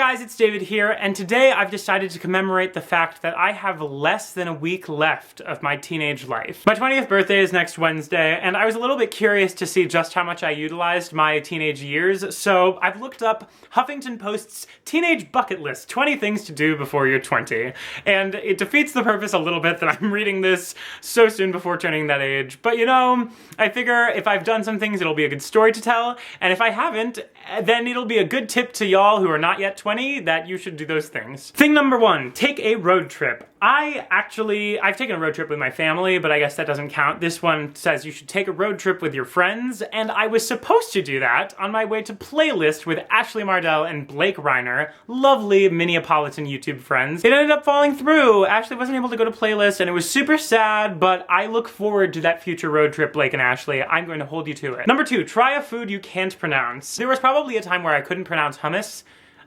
guys, it's David here, and today I've decided to commemorate the fact that I have less than a week left of my teenage life. My 20th birthday is next Wednesday, and I was a little bit curious to see just how much I utilized my teenage years, so I've looked up Huffington Post's Teenage Bucket List, 20 things to do before you're 20. And it defeats the purpose a little bit that I'm reading this so soon before turning that age, but you know, I figure if I've done some things, it'll be a good story to tell, and if I haven't, then it'll be a good tip to y'all who are not yet 20 that you should do those things. Thing number one, take a road trip. I've taken a road trip with my family, but I guess that doesn't count. This one says you should take a road trip with your friends, and I was supposed to do that on my way to Playlist with Ashley Mardell and Blake Reiner, lovely Minneapolitan YouTube friends. It ended up falling through. Ashley wasn't able to go to Playlist, and it was super sad, but I look forward to that future road trip, Blake and Ashley. I'm going to hold you to it. Number two, try a food you can't pronounce. There was probably a time where I couldn't pronounce hummus.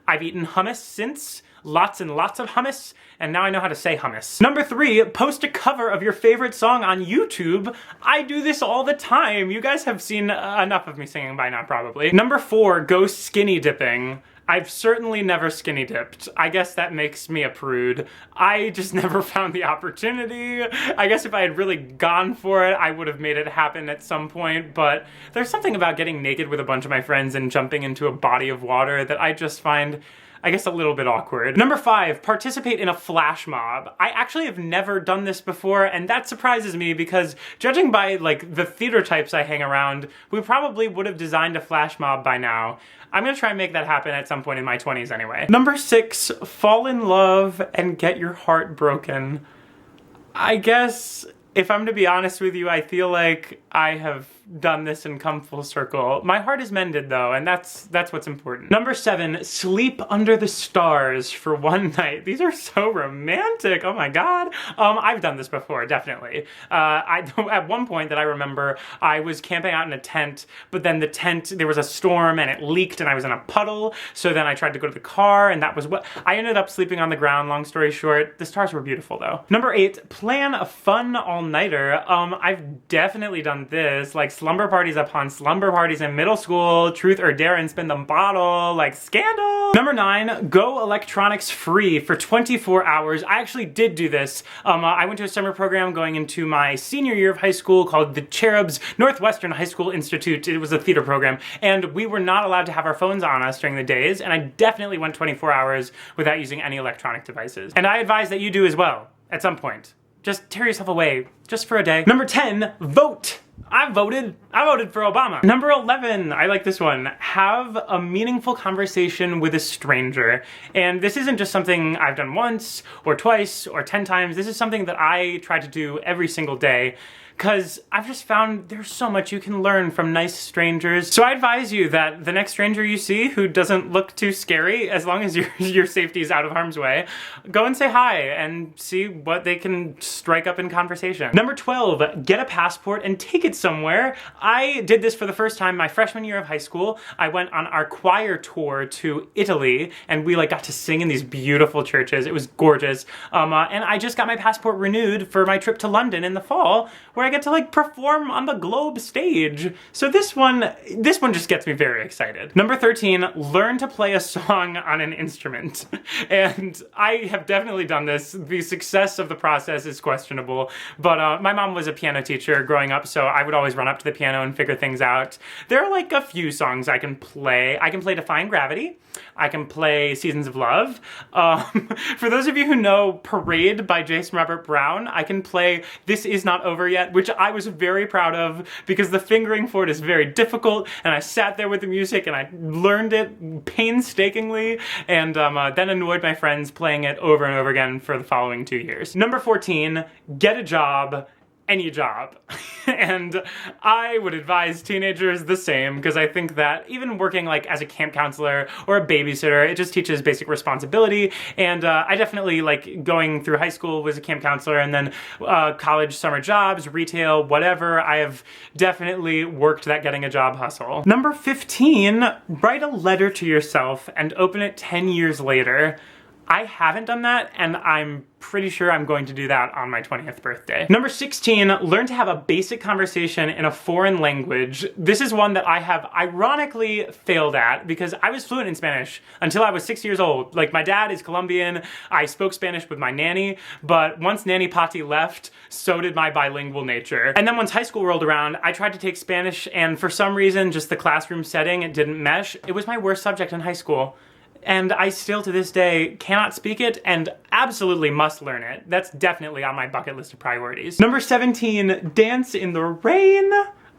I've eaten hummus since, lots and lots of hummus, and now I know how to say hummus. Number three, post a cover of your favorite song on YouTube. I do this all the time. You guys have seen enough of me singing by now, probably. Number four, go skinny dipping. I've certainly never skinny dipped. I guess that makes me a prude. I just never found the opportunity. I guess if I had really gone for it, I would have made it happen at some point, but there's something about getting naked with a bunch of my friends and jumping into a body of water that I just find, I guess, a little bit awkward. Number five, participate in a flash mob. I actually have never done this before, and that surprises me because judging by like the theater types I hang around, we probably would have designed a flash mob by now. I'm gonna try and make that happen at some point in my 20s anyway. Number six, fall in love and get your heart broken. I guess, if I'm to be honest with you, I feel like I have done this and come full circle. My heart is mended though, and that's what's important. Number seven, sleep under the stars for one night. These are so romantic, oh my god. I've done this before, definitely. At one point that I remember, I was camping out in a tent, but then the tent, there was a storm and it leaked and I was in a puddle, so then I tried to go to the car and that was what, I ended up sleeping on the ground, long story short. The stars were beautiful though. Number eight, plan a fun all-nighter. I've definitely done this, like slumber parties upon slumber parties in middle school, truth or dare and spin the bottle, like Scandal. Number nine, go electronics free for 24 hours. I actually did do this. I went to a summer program going into my senior year of high school called the Cherubs Northwestern High School Institute. It was a theater program, and we were not allowed to have our phones on us during the days, and I definitely went 24 hours without using any electronic devices. And I advise that you do as well, at some point. Just tear yourself away, just for a day. Number 10, vote. I voted for Obama. Number 11, I like this one. Have a meaningful conversation with a stranger. And this isn't just something I've done once, or twice, or 10 times. This is something that I try to do every single day, because I've just found there's so much you can learn from nice strangers. So I advise you that the next stranger you see who doesn't look too scary, as long as your safety is out of harm's way, go and say hi and see what they can strike up in conversation. Number 12, get a passport and take it somewhere. I did this for the first time my freshman year of high school. I went on our choir tour to Italy, and we got to sing in these beautiful churches. It was gorgeous. And I just got my passport renewed for my trip to London in the fall, where I get to perform on the Globe stage. So this one just gets me very excited. Number 13, learn to play a song on an instrument. And I have definitely done this. The success of the process is questionable, but my mom was a piano teacher growing up, so I would always run up to the piano and figure things out. There are a few songs I can play. I can play Defying Gravity. I can play Seasons of Love. For those of you who know Parade by Jason Robert Brown, I can play This Is Not Over Yet, which I was very proud of because the fingering for it is very difficult, and I sat there with the music and I learned it painstakingly, and then annoyed my friends playing it over and over again for the following 2 years. Number 14, get a job. Any job. And I would advise teenagers the same, because I think that even working as a camp counselor or a babysitter, it just teaches basic responsibility. And I definitely going through high school was a camp counselor, and then college summer jobs, retail, whatever. I have definitely worked that getting a job hustle. Number 15, write a letter to yourself and open it 10 years later. I haven't done that, and I'm pretty sure I'm going to do that on my 20th birthday. Number 16, learn to have a basic conversation in a foreign language. This is one that I have ironically failed at because I was fluent in Spanish until I was 6 years old. Like, my dad is Colombian, I spoke Spanish with my nanny, but once Nanny Pati left, so did my bilingual nature. And then once high school rolled around, I tried to take Spanish, and for some reason, just the classroom setting, it didn't mesh. It was my worst subject in high school. And I still, to this day, cannot speak it and absolutely must learn it. That's definitely on my bucket list of priorities. Number 17, dance in the rain.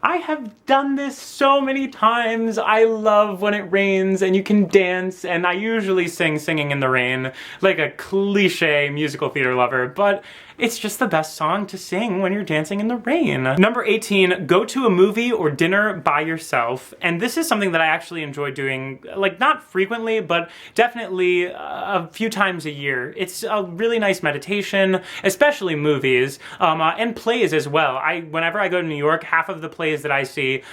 I have done this so many times. I love when it rains and you can dance, and I usually sing Singing in the Rain like a cliche musical theater lover, but it's just the best song to sing when you're dancing in the rain. Number 18, go to a movie or dinner by yourself. And this is something that I actually enjoy doing, like, not frequently, but definitely a few times a year. It's a really nice meditation, especially movies, and plays as well. Whenever I go to New York, half of the plays that I see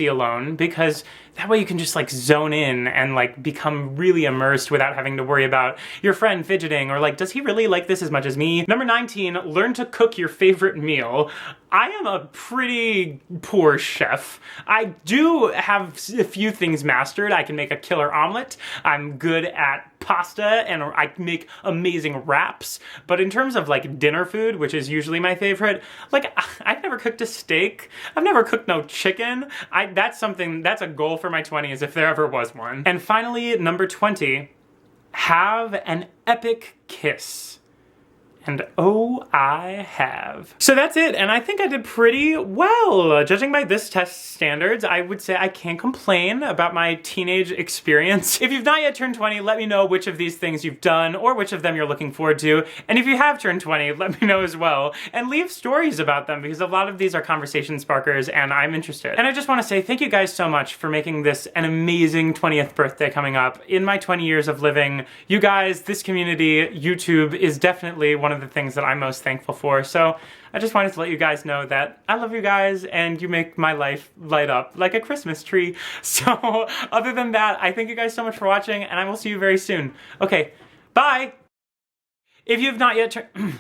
alone, because that way you can just like zone in and like become really immersed without having to worry about your friend fidgeting or like, does he really like this as much as me? Number 19, learn to cook your favorite meal. I am a pretty poor chef. I do have a few things mastered. I can make a killer omelet. I'm good at pasta, and I make amazing wraps. But in terms of like dinner food, which is usually my favorite, like I've never cooked a steak. I've never cooked no chicken. That's a goal for my 20s if there ever was one. And finally, number 20, have an epic kiss. And oh, I have. So that's it, and I think I did pretty well. Judging by this test standards, I would say I can't complain about my teenage experience. If you've not yet turned 20, let me know which of these things you've done or which of them you're looking forward to. And if you have turned 20, let me know as well. And leave stories about them, because a lot of these are conversation sparkers and I'm interested. And I just want to say thank you guys so much for making this an amazing 20th birthday coming up. In my 20 years of living, you guys, this community, YouTube is definitely one of the things that I'm most thankful for. So I just wanted to let you guys know that I love you guys and you make my life light up like a Christmas tree. So other than that, I thank you guys so much for watching, and I will see you very soon. Okay, bye! If you've not yet turned